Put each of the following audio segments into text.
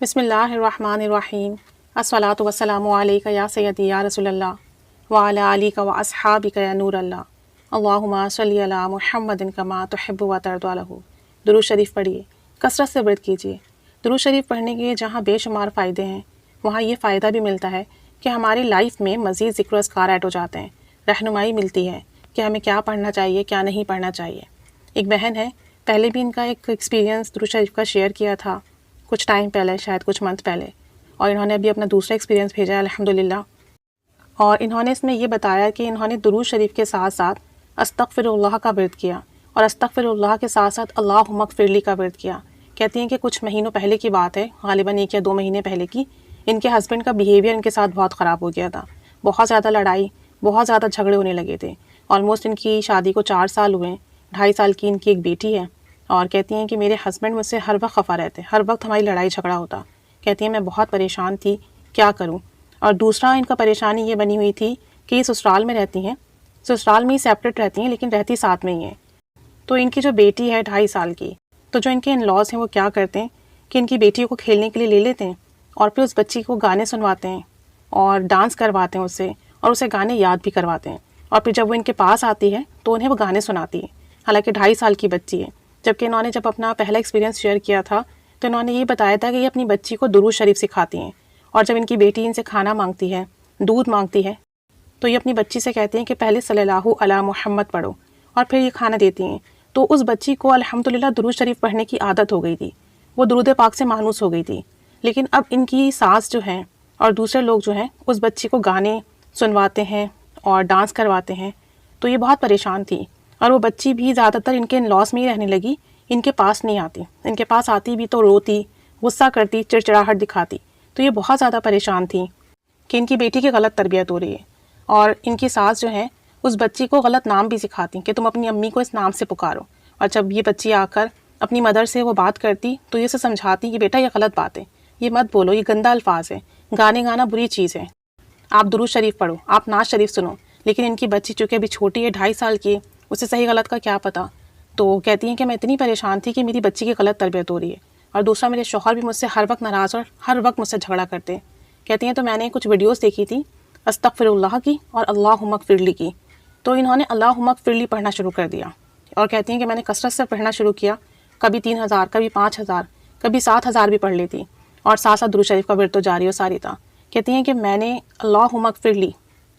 بسم اللہ الرحمن الرحیم الصلاۃ والسلام علیک یا سیدی یا رسول اللہ وعلی آلک و اصحابک یا نور اللہ اللہم صلی علی محمد کما تحب و ترضی عنہ۔ درود شریف پڑھیے، کثرت سے ورد کیجیے۔ درود شریف پڑھنے کے جہاں بے شمار فائدے ہیں، وہاں یہ فائدہ بھی ملتا ہے کہ ہماری لائف میں مزید ذکر و اذکار ایڈ ہو جاتے ہیں، رہنمائی ملتی ہے کہ ہمیں کیا پڑھنا چاہیے، کیا نہیں پڑھنا چاہیے۔ ایک بہن ہے، پہلے بھی ان کا ایک ایکسپیرینس درود شریف کا شیئر کیا تھا کچھ ٹائم پہلے، شاید کچھ منتھ پہلے، اور انہوں نے ابھی اپنا دوسرا ایکسپیرینس بھیجا ہے الحمدللہ۔ اور انہوں نے اس میں یہ بتایا کہ انہوں نے درود شریف کے ساتھ ساتھ استغفر اللہ کا ورد کیا، اور استغفر اللہ کے ساتھ ساتھ اللہم اغفر لی کا ورد کیا۔ کہتی ہیں کہ کچھ مہینوں پہلے کی بات ہے، غالباً 1 یا 2 مہینے پہلے کی، ان کے ہسبینڈ کا بیہیویئر ان کے ساتھ بہت خراب ہو گیا تھا، بہت زیادہ لڑائی، بہت زیادہ جھگڑے ہونے لگے تھے۔ آلموسٹ ان کی شادی کو 4 سال ہوئے، 2.5 سال کی ان کی ایک بیٹی ہے، اور کہتی ہیں کہ میرے ہسبینڈ مجھ سے ہر وقت خفا رہتے، ہر وقت ہماری لڑائی جھگڑا ہوتا۔ کہتی ہیں میں بہت پریشان تھی، کیا کروں؟ اور دوسرا ان کا پریشانی یہ بنی ہوئی تھی کہ یہ سسرال میں رہتی ہیں، سسرال میں ہی سیپریٹ رہتی ہیں لیکن رہتی ساتھ میں ہی ہیں۔ تو ان کی جو بیٹی ہے 2.5 سال کی، تو جو ان کے ان لاز ہیں وہ کیا کرتے ہیں کہ ان کی بیٹی کو کھیلنے کے لیے لے لیتے ہیں، اور پھر اس بچی کو گانے سنواتے ہیں اور ڈانس کرواتے ہیں اس سے، اور اسے گانے یاد بھی کرواتے ہیں، اور پھر جب وہ ان کے پاس آتی ہے تو انہیں وہ گانے سناتی ہے، حالانکہ 2.5 سال کی بچی ہے۔ جبکہ انہوں نے جب اپنا پہلا ایکسپیرینس شیئر کیا تھا تو انہوں نے یہ بتایا تھا کہ یہ اپنی بچی کو درود شریف سکھاتی ہیں، اور جب ان کی بیٹی ان سے کھانا مانگتی ہے، دودھ مانگتی ہے، تو یہ اپنی بچی سے کہتے ہیں کہ پہلے صلی اللہ علی محمد پڑھو، اور پھر یہ کھانا دیتی ہیں۔ تو اس بچی کو الحمدللہ درود شریف پڑھنے کی عادت ہو گئی تھی، وہ درود پاک سے مانوس ہو گئی تھی۔ لیکن اب ان کی ساس جو ہیں اور دوسرے لوگ جو ہیں اس بچی کو گانے سنواتے ہیں اور ڈانس کرواتے ہیں، تو یہ بہت پریشان تھی، اور وہ بچی بھی زیادہ تر ان کے ان لاس میں ہی رہنے لگی، ان کے پاس نہیں آتی، ان کے پاس آتی بھی تو روتی، غصہ کرتی، چڑچڑاہٹ دکھاتی۔ تو یہ بہت زیادہ پریشان تھی کہ ان کی بیٹی کی غلط تربیت ہو رہی ہے، اور ان کی ساس جو ہے اس بچی کو غلط نام بھی سکھاتی کہ تم اپنی امی کو اس نام سے پکارو، اور جب یہ بچی آ کر اپنی مدر سے وہ بات کرتی تو یہ اسے سمجھاتی کہ بیٹا یہ غلط بات ہے، یہ مت بولو، یہ گندا الفاظ ہے، گانے گانا بری چیز ہے، آپ درود شریف پڑھو، آپ نعت شریف سنو۔ لیکن ان کی بچی چونکہ ابھی چھوٹی ہے، 2.5 سال کی ہے، اسے صحیح غلط کا کیا پتہ۔ تو کہتی ہیں کہ میں اتنی پریشان تھی کہ میری بچی کی غلط تربیت ہو رہی ہے، اور دوسرا میرے شوہر بھی مجھ سے ہر وقت ناراض اور ہر وقت مجھ سے جھگڑا کرتے ہیں۔ کہتی ہیں تو میں نے کچھ ویڈیوز دیکھی تھی استغفر اللہ کی اور اللہم اغفر لی کی، تو انہوں نے اللہم اغفر لی پڑھنا شروع کر دیا، اور کہتی ہیں کہ میں نے کثرت سے پڑھنا شروع کیا، کبھی 3000، کبھی 5000، کبھی 7000 بھی پڑھ لیتی، اور ساتھ ساتھ درود شریف کا ورد تو جاری و ساری تھا۔ کہتی ہیں کہ میں نے اللہم اغفر لی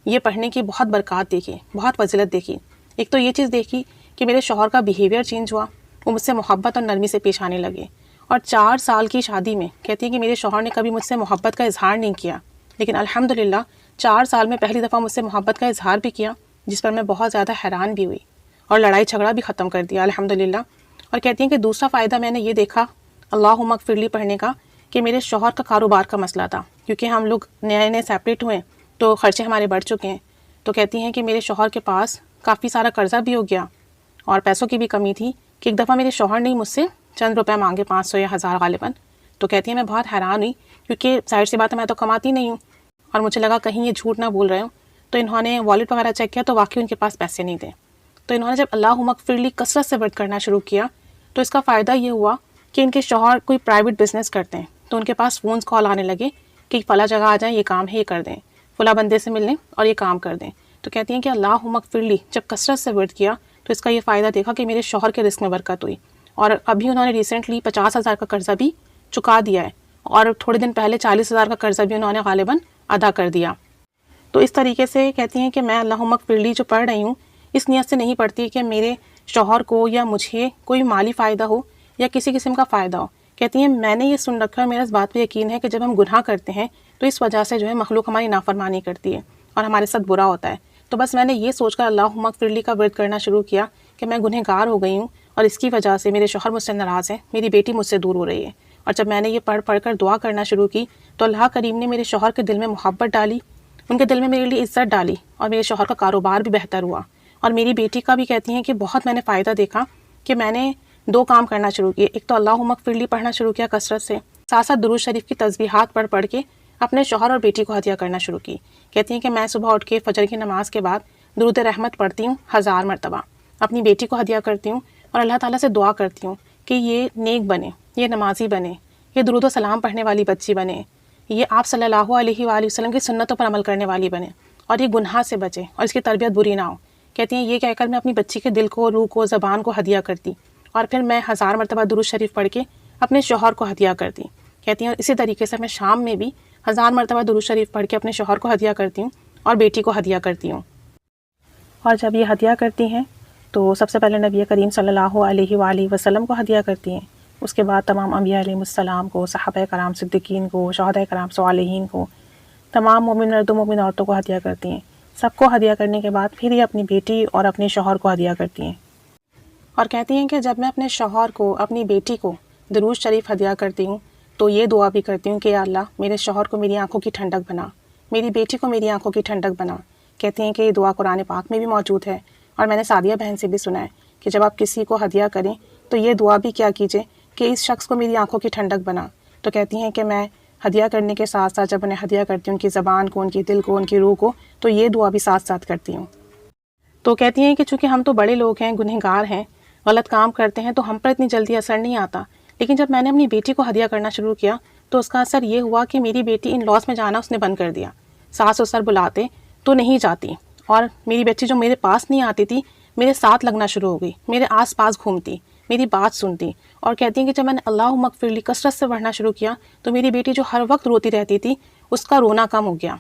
یہ پڑھنے کی بہت برکات دیکھی، بہت فضیلت دیکھی۔ ایک تو یہ چیز دیکھی کہ میرے شوہر کا بیہیویئر چینج ہوا، وہ مجھ سے محبت اور نرمی سے پیش آنے لگے، اور 4 سال کی شادی میں کہتی ہیں کہ میرے شوہر نے کبھی مجھ سے محبت کا اظہار نہیں کیا، لیکن الحمدللہ 4 سال میں پہلی دفعہ مجھ سے محبت کا اظہار بھی کیا، جس پر میں بہت زیادہ حیران بھی ہوئی، اور لڑائی جھگڑا بھی ختم کر دیا الحمدللہ۔ اور کہتی ہیں کہ دوسرا فائدہ میں نے یہ دیکھا اللہم اغفر لی پڑھنے کا کہ میرے شوہر کا کاروبار کا مسئلہ تھا، کیونکہ ہم لوگ نئے نئے سیپریٹ ہوئے تو خرچے ہمارے بڑھ چکے ہیں۔ تو کہتی ہیں کہ میرے شوہر کے پاس کافی سارا قرضہ بھی ہو گیا، اور پیسوں کی بھی کمی تھی کہ ایک دفعہ میرے شوہر نے مجھ سے چند روپے مانگے، 500 یا 1000 غالباً۔ تو کہتی ہیں میں بہت حیران ہوئی، کیونکہ ظاہر سی بات ہے میں تو کماتی نہیں ہوں، اور مجھے لگا کہیں یہ جھوٹ نہ بول رہے ہوں۔ تو انہوں نے والیٹ وغیرہ چیک کیا تو واقعی ان کے پاس پیسے نہیں تھے۔ تو انہوں نے جب اللہم اغفر لی کثرت سے ورد کرنا شروع کیا تو اس کا فائدہ یہ ہوا کہ ان کے شوہر کوئی پرائیویٹ بزنس کرتے ہیں، تو ان کے پاس فونز کال آنے لگے کہ فلاں جگہ آ جائیں، یہ کام ہے، یہ کر دیں، فلاں بندے سے ملیں اور یہ کام کر دیں۔ تو کہتی ہیں کہ اللہم اغفر لی جب کثرت سے ورد کیا تو اس کا یہ فائدہ دیکھا کہ میرے شوہر کے رزق میں برکت ہوئی، اور ابھی انہوں نے ریسنٹلی 50,000 کا قرضہ بھی چکا دیا ہے، اور تھوڑے دن پہلے 40,000 کا قرضہ بھی انہوں نے غالباً ادا کر دیا۔ تو اس طریقے سے کہتی ہیں کہ میں اللہم اغفر لی جو پڑھ رہی ہوں اس نیت سے نہیں پڑھتی کہ میرے شوہر کو یا مجھے کوئی مالی فائدہ ہو یا کسی قسم کا فائدہ ہو۔ کہتی ہیں میں نے یہ سن رکھا ہے، میرا اس بات پہ یقین ہے کہ جب ہم گناہ کرتے ہیں تو اس وجہ سے جو ہے مخلوق ہماری نافرمانی کرتی ہے اور ہمارے ساتھ برا ہوتا ہے۔ تو بس میں نے یہ سوچ کر اللہم اغفر لی کا ورد کرنا شروع کیا کہ میں گنہگار ہو گئی ہوں، اور اس کی وجہ سے میرے شوہر مجھ سے ناراض ہیں، میری بیٹی مجھ سے دور ہو رہی ہے۔ اور جب میں نے یہ پڑھ کر دعا کرنا شروع کی تو اللہ کریم نے میرے شوہر کے دل میں محبت ڈالی، ان کے دل میں میرے لیے عزت ڈالی، اور میرے شوہر کا کاروبار بھی بہتر ہوا، اور میری بیٹی کا بھی کہتی ہیں کہ بہت میں نے فائدہ دیکھا کہ میں نے 2 کام کرنا شروع کیے۔ ایک تو اللہم اغفر لی پڑھنا شروع کیا کثرت سے، ساتھ ساتھ درود شریف کی تسبیحات پڑھ کے اپنے شوہر اور بیٹی کو ہدیہ کرنا شروع کی۔ کہتی ہیں کہ میں صبح اٹھ کے فجر کی نماز کے بعد درود رحمت پڑھتی ہوں 1000 مرتبہ، اپنی بیٹی کو ہدیہ کرتی ہوں، اور اللہ تعالیٰ سے دعا کرتی ہوں کہ یہ نیک بنے، یہ نمازی بنے، یہ درود و سلام پڑھنے والی بچی بنے، یہ آپ صلی اللہ علیہ وآلہ وسلم کی سنتوں پر عمل کرنے والی بنے، اور یہ گناہ سے بچے اور اس کی تربیت بری نہ ہو۔ کہتی ہیں یہ کہہ کر میں اپنی بچی کے دل کو، روح کو، زبان کو ہدیہ کرتی، اور پھر میں 1000 مرتبہ درود شریف پڑھ کے اپنے شوہر کو ہدیہ کرتی۔ کہتی ہیں اسی طریقے سے میں شام میں بھی 1000 مرتبہ درود شریف پڑھ کے اپنے شوہر کو ہدیہ کرتی ہوں اور بیٹی کو ہدیہ کرتی ہوں۔ اور جب یہ ہدیہ کرتی ہیں تو سب سے پہلے نبی کریم صلی اللہ علیہ وآلہ وسلم کو ہدیہ کرتی ہیں، اس کے بعد تمام انبیاء علیہ السلام کو، صحابہ کرام صدیقین کو، شہداء کرام صالحین کو، تمام مومن مرد و مومن عورتوں کو ہدیہ کرتی ہیں۔ سب کو ہدیہ کرنے کے بعد پھر یہ اپنی بیٹی اور اپنے شوہر کو ہدیہ کرتی ہیں، اور کہتی ہیں کہ جب میں اپنے شوہر کو، اپنی بیٹی کو درود شریف ہدیہ کرتی ہوں تو یہ دعا بھی کرتی ہوں کہ یا اللہ میرے شوہر کو میری آنکھوں کی ٹھنڈک بنا، میری بیٹی کو میری آنکھوں کی ٹھنڈک بنا۔ کہتی ہیں کہ یہ دعا قرآن پاک میں بھی موجود ہے، اور میں نے سعدیہ بہن سے بھی سنا ہے کہ جب آپ کسی کو ہدیہ کریں تو یہ دعا بھی کیا کیجئے کہ اس شخص کو میری آنکھوں کی ٹھنڈک بنا۔ تو کہتی ہیں کہ میں ہدیہ کرنے کے ساتھ ساتھ جب انہیں ہدیہ کرتی ہوں ان کی زبان کو، ان کی دل کو، ان کی روح کو، تو یہ دعا بھی ساتھ ساتھ کرتی ہوں۔ تو کہتی ہیں کہ چونکہ ہم تو بڑے لوگ ہیں، گنہگار ہیں، غلط کام کرتے ہیں، تو ہم پر اتنی جلدی اثر نہیں آتا، لیکن جب میں نے اپنی بیٹی کو ہدیہ کرنا شروع کیا تو اس کا اثر یہ ہوا کہ میری بیٹی ان لاس میں جانا اس نے بند کر دیا۔ ساس سسر بلاتے تو نہیں جاتی، اور میری بچی جو میرے پاس نہیں آتی تھی میرے ساتھ لگنا شروع ہو گئی، میرے آس پاس گھومتی، میری بات سنتی، اور کہتی ہیں کہ جب میں نے اللہم اغفر لی کثرت سے پڑھنا شروع کیا تو میری بیٹی جو ہر وقت روتی رہتی تھی اس کا رونا کم ہو گیا۔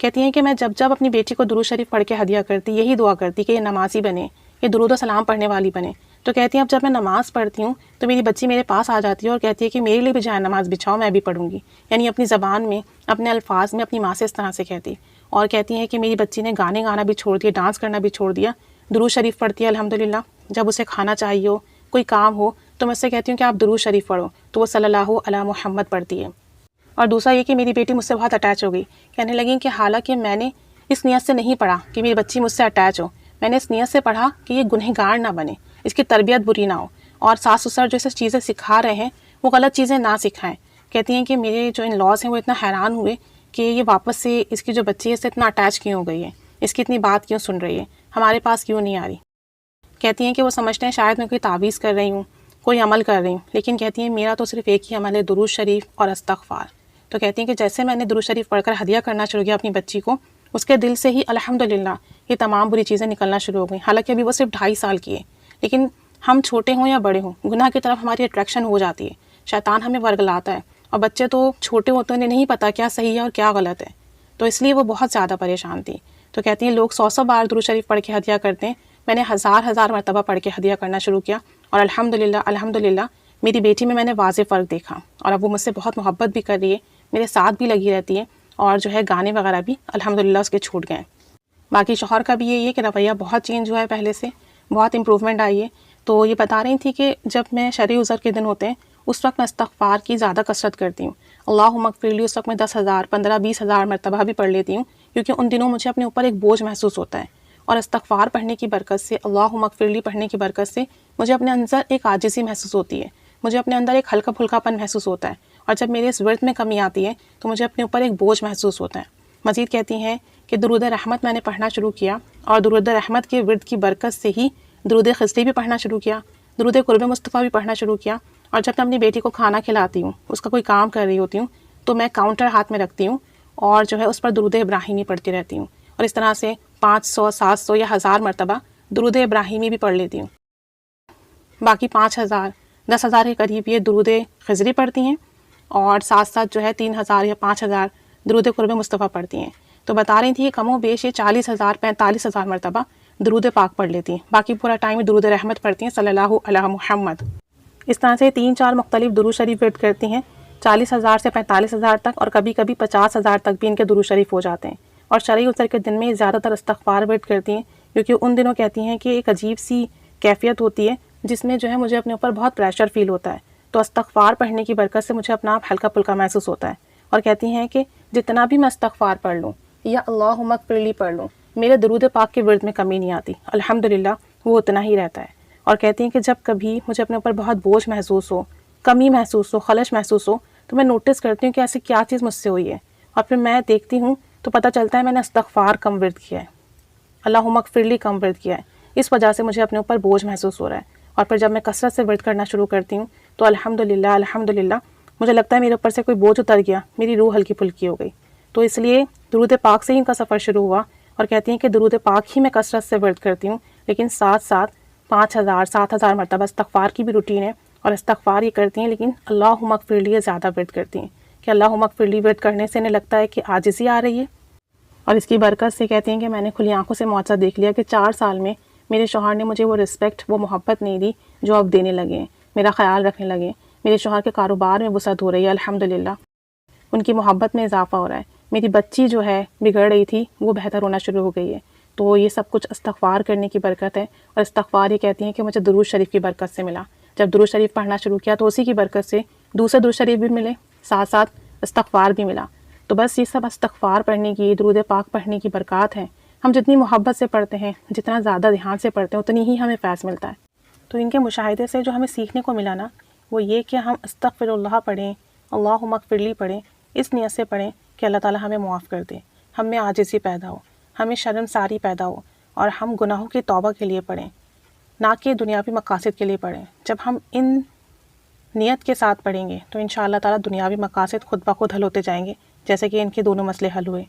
کہتی ہیں کہ میں جب اپنی بیٹی کو درود شریف پڑھ کے ہدیہ کرتی یہی دعا کرتی کہ یہ نمازی بنے، یہ درود و سلام پڑھنے والی بنے۔ تو کہتی ہیں اب جب میں نماز پڑھتی ہوں تو میری بچی میرے پاس آ جاتی ہے اور کہتی ہے کہ میرے لیے بھی جائے نماز بچھاؤ، میں بھی پڑھوں گی، یعنی اپنی زبان میں، اپنے الفاظ میں اپنی ماں سے اس طرح سے کہتی۔ اور کہتی ہیں کہ میری بچی نے گانے گانا بھی چھوڑ دیا، ڈانس کرنا بھی چھوڑ دیا، درود شریف پڑھتی ہے الحمدللہ۔ جب اسے کھانا چاہیے ہو، کوئی کام ہو، تو میں اس سے کہتی ہوں کہ آپ درود شریف پڑھو، تو وہ صلی اللہ علی محمد پڑھتی ہے۔ اور دوسرا یہ کہ میری بیٹی مجھ سے بہت اٹیچ ہو گئی، کہنے لگی کہ حالانکہ میں نے اس نیت سے نہیں پڑھا کہ میری بچی مجھ سے اٹیچ ہو، میں نے اس نیت سے پڑھا کہ یہ گنہگار نہ بنے، اس کی تربیت بری نہ ہو، اور ساس سسر جو اسے چیزیں سکھا رہے ہیں وہ غلط چیزیں نہ سکھائیں۔ کہتی ہیں کہ میرے جو ان لاس ہیں وہ اتنا حیران ہوئے کہ یہ واپس سے اس کی جو بچی ہے اس سے اتنا اٹیچ کیوں ہو گئی ہے، اس کی اتنی بات کیوں سن رہی ہے، ہمارے پاس کیوں نہیں آ رہی۔ کہتی ہیں کہ وہ سمجھتے ہیں شاید میں کوئی تعویذ کر رہی ہوں، کوئی عمل کر رہی ہوں، لیکن کہتی ہیں میرا تو صرف ایک ہی عمل ہے، درود شریف اور استغفار۔ تو کہتی ہیں کہ جیسے میں نے درود شریف پڑھ کر ہدیہ کرنا شروع کیا اپنی بچی کو، اس کے دل سے ہی الحمدللہ یہ تمام بری چیزیں نکلنا شروع ہو گئیں۔ حالانکہ ابھی وہ صرف 2.5 سال کی ہے، لیکن ہم چھوٹے ہوں یا بڑے ہوں، گناہ کی طرف ہماری اٹریکشن ہو جاتی ہے، شیطان ہمیں ورگلاتا ہے، اور بچے تو چھوٹے ہوتے ہیں، انہیں نہیں پتہ کیا صحیح ہے اور کیا غلط ہے، تو اس لیے وہ بہت زیادہ پریشان تھی۔ تو کہتی ہیں لوگ 100 بار درود شریف پڑھ کے ہدیہ کرتے ہیں، میں نے 1000 مرتبہ پڑھ کے ہدیہ کرنا شروع کیا، اور الحمدللہ میری بیٹی میں نے واضح فرق دیکھا، اور اب وہ مجھ سے بہت محبت بھی کر رہی ہے، میرے ساتھ بھی لگی رہتی ہے، اور جو ہے گانے وغیرہ بھی الحمدللہ اس کے چھوٹ گئے۔ باقی شوہر کا بھی یہی ہے کہ رویہ بہت چینج ہوا ہے، پہلے سے بہت امپروومنٹ آئی ہے۔ تو یہ بتا رہی تھی کہ جب میں شرعی عذر کے دن ہوتے ہیں اس وقت میں استغفار کی زیادہ کثرت کرتی ہوں، اللہم اغفر لی، اس وقت میں 10,000 15-20,000 مرتبہ بھی پڑھ لیتی ہوں، کیونکہ ان دنوں مجھے اپنے اوپر ایک بوجھ محسوس ہوتا ہے، اور استغفار پڑھنے کی برکت سے، اللہم اغفر لی پڑھنے کی برکت سے مجھے اپنے اندر ایک عاجزی محسوس ہوتی ہے، مجھے اپنے اندر ایک ہلکا پھلکا پن محسوس ہوتا ہے، اور جب میرے اس ورد میں کمی آتی ہے تو مجھے اپنے اوپر ایک بوجھ محسوس ہوتا ہے۔ مزید کہتی ہیں کہ درود رحمت میں نے پڑھنا شروع کیا، اور درود رحمت کے ورد کی برکت سے ہی درود خضری بھی پڑھنا شروع کیا، درود قرب مصطفیٰ بھی پڑھنا شروع کیا، اور جب میں اپنی بیٹی کو کھانا کھلاتی ہوں، اس کا کوئی کام کر رہی ہوتی ہوں، تو میں کاؤنٹر ہاتھ میں رکھتی ہوں اور جو ہے اس پر درود ابراہیمی پڑھتی رہتی ہوں، اور اس طرح سے 500 700 یا 1000 مرتبہ درود ابراہیمی بھی پڑھ لیتی ہوں۔ باقی 5000 10,000 کے قریب یہ درود خضری پڑھتی ہیں، اور ساتھ ساتھ جو ہے 3000 یا 5000 درود قرب مصطفیٰ پڑھتی ہیں۔ تو بتا رہی تھی کہ کم و بیش یہ 40,000 45,000 مرتبہ درود پاک پڑھ لیتی ہیں، باقی پورا ٹائم درود رحمت پڑھتی ہیں صلی اللہ علی محمد۔ اس طرح سے 3-4 مختلف درود شریف ورد کرتی ہیں، 40,000 سے 45,000 تک، اور کبھی کبھی 50,000 تک بھی ان کے درود شریف ہو جاتے ہیں۔ اور شرعی عذر کے دن میں زیادہ تر استغفار ورد کرتی ہیں، کیونکہ ان دنوں کہتی ہیں کہ ایک عجیب سی کیفیت ہوتی ہے جس میں جو ہے مجھے اپنے اوپر بہت پریشر فیل ہوتا ہے، تو استغفار پڑھنے کی برکت سے مجھے اپنا آپ ہلکا پھلکا محسوس ہوتا ہے، اور کہتی ہیں کہ جتنا بھی میں استغفار پڑھ لوں یا اللہم اغفر لی پڑھ لوں، میرے درود پاک کے ورد میں کمی نہیں آتی، الحمدللہ وہ اتنا ہی رہتا ہے۔ اور کہتی ہیں کہ جب کبھی مجھے اپنے اوپر بہت بوجھ محسوس ہو، کمی محسوس ہو، خلش محسوس ہو، تو میں نوٹس کرتی ہوں کہ ایسی کیا چیز مجھ سے ہوئی ہے، اور پھر میں دیکھتی ہوں تو پتہ چلتا ہے میں نے استغفار کم ورد کیا ہے، اللہم اغفر لی کم ورد کیا ہے، اس وجہ سے مجھے اپنے اوپر بوجھ محسوس ہو رہا ہے۔ اور پھر جب میں کثرت سے ورد کرنا شروع کرتی ہوں تو الحمدللہ مجھے لگتا ہے میرے اوپر سے کوئی بوجھ اتر گیا، میری روح ہلکی پھلکی ہو گئی۔ تو اس لیے درود پاک سے ہی ان کا سفر شروع ہوا، اور کہتی ہیں کہ درود پاک ہی میں کثرت سے ورد کرتی ہوں، لیکن ساتھ ساتھ 5000 7000 مرتبہ استغفار کی بھی روٹین ہے، اور استغفار یہ کرتی ہیں لیکن اللہم اغفر لی زیادہ ورد کرتی ہیں، کہ اللہم اغفر لی ورد کرنے سے انہیں لگتا ہے کہ عاجزی آ رہی ہے، اور اس کی برکت سے کہتی ہیں کہ میں نے کھلی آنکھوں سے معجزہ دیکھ لیا کہ 4 سال میں میرے شوہر نے مجھے وہ رسپیکٹ، وہ محبت نہیں دی جو اب دینے لگے ہیں، میرا خیال رکھنے لگے ہیں، میرے شوہر کے کاروبار میں وسعت ہو رہی ہے الحمدللہ، ان کی محبت میں اضافہ ہو رہا ہے، میری بچی جو ہے بگڑ رہی تھی وہ بہتر ہونا شروع ہو گئی ہے۔ تو یہ سب کچھ استغفار کرنے کی برکت ہے، اور استغفار یہ کہتی ہیں کہ مجھے درود شریف کی برکت سے ملا۔ جب درود شریف پڑھنا شروع کیا تو اسی کی برکت سے دوسرے درود شریف بھی ملے، ساتھ ساتھ استغفار بھی ملا۔ تو بس یہ سب استغفار پڑھنے کی، درود پاک پڑھنے کی برکات ہیں۔ ہم جتنی محبت سے پڑھتے ہیں، جتنا زیادہ دھیان سے پڑھتے ہیں، اتنی ہی ہمیں فیض ملتا ہے۔ تو ان کے مشاہدے سے جو ہمیں سیکھنے کو ملا نا، وہ یہ کہ ہم استغفر اللہ پڑھیں، اللہم اغفر لی پڑھیں، اس نیت سے پڑھیں کہ اللہ تعالیٰ ہمیں معاف کر دے، ہم میں عاجزی پیدا ہو، ہمیں شرمساری پیدا ہو، اور ہم گناہوں کی توبہ کے لیے پڑھیں، نہ کہ دنیاوی مقاصد کے لیے پڑھیں۔ جب ہم ان نیت کے ساتھ پڑھیں گے تو انشاءاللہ تعالیٰ دنیاوی مقاصد خود بخود حل ہوتے جائیں گے، جیسے کہ ان کے دونوں مسئلے حل ہوئے۔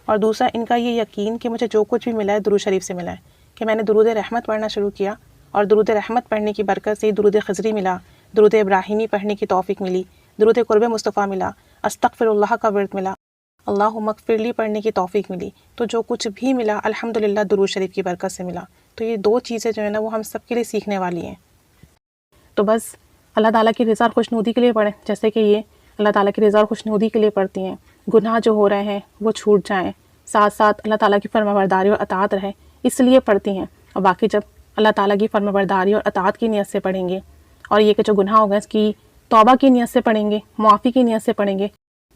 اور دوسرا ان کا یہ یقین کہ مجھے جو کچھ بھی ملا ہے درود شریف سے ملا ہے، کہ میں نے درود رحمت پڑھنا شروع کیا، اور درود رحمت پڑھنے کی برکت سے درود خضری ملا، درود ابراہیمی پڑھنے کی توفیق ملی، درود قرب مصطفیٰ ملا، استغفر اللہ کا ورد ملا، اللہم اغفر لی پڑھنے کی توفیق ملی۔ تو جو کچھ بھی ملا الحمدللہ درود شریف کی برکت سے ملا۔ تو یہ 2 چیزیں جو ہے نا وہ ہم سب کے لیے سیکھنے والی ہیں۔ تو بس اللہ تعالیٰ کی رضا اور خوشنودی کے لیے پڑھیں، جیسے کہ یہ اللہ تعالیٰ کی رضا اور خوشنودی کے لیے پڑھتی ہیں، گناہ جو ہو رہے ہیں وہ چھوٹ جائیں، ساتھ ساتھ اللہ تعالیٰ کی فرمانبرداری اور اطاعت رہے، اس لیے پڑھتی ہیں۔ اور باقی جب اللہ تعالیٰ کی فرمانبرداری اور اطاعت کی نیت سے پڑھیں گے، اور یہ کہ جو گناہ ہو گئے اس کی توبہ کی نیت سے پڑھیں گے، معافی کی نیت سے پڑھیں گے،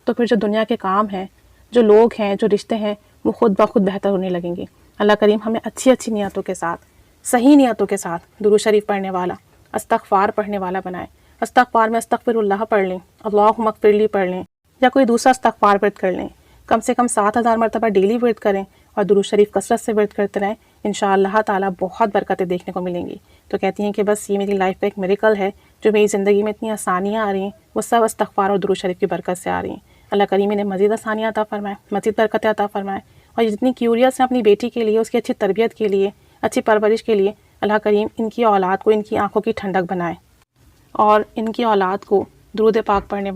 تو پھر جو دنیا کے کام ہیں، جو لوگ ہیں، جو رشتے ہیں، وہ خود بخود بہتر ہونے لگیں گے۔ اللہ کریم ہمیں اچھی اچھی نیتوں کے ساتھ، صحیح نیتوں کے ساتھ درود شریف پڑھنے والا، استغفار پڑھنے والا بنائے۔ استغفار میں استغفر اللہ پڑھ لیں، اللہم اغفر لی پڑھ لیں، یا کوئی دوسرا استغفار ورد کر لیں، کم سے کم 7000 مرتبہ ڈیلی ورد کریں، اور درود شریف کثرت سے ورد کرتے رہیں، انشاءاللہ تعالیٰ بہت برکتیں دیکھنے کو ملیں گی۔ تو کہتی ہیں کہ بس یہ میری لائف کا ایک میریکل ہے، جو میری زندگی میں اتنی آسانیاں آ رہی ہیں وہ سب استغفار اور درود شریف کی برکت سے آ رہی ہیں۔ اللہ کریم انہیں مزید آسانیاں عطا فرمائے، مزید برکتیں عطا فرمائے، اور یہ جتنی کیوریس ہیں اپنی بیٹی کے لیے، اس کی اچھی تربیت کے لیے، اچھی پرورش کے لیے، اللہ کریم ان کی اولاد کو ان کی آنکھوں کی ٹھنڈک بنائے، اور ان کی اولاد کو درود پاک پڑھنے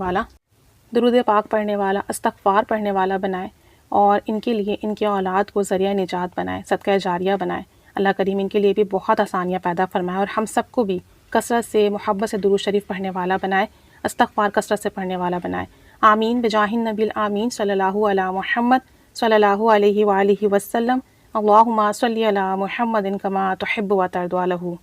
والا استغفار پڑھنے والا بنائے، اور ان کے لیے ان کی اولاد کو ذریعہ نجات بنائے، صدقہ جاریہ بنائے۔ اللہ کریم ان کے لیے بھی بہت آسانیاں پیدا فرمائے، اور ہم سب کو بھی کثرت سے محبت سے درود شریف پڑھنے والا بنائے، استغفار کثرت سے پڑھنے والا بنائے۔ آمین بجاہ النبی الآمین صلی اللہ علی محمد صلی اللہ علیہ وآلہ وسلم، اللہم صلی علی محمد کما تحب و ترضی عنہ۔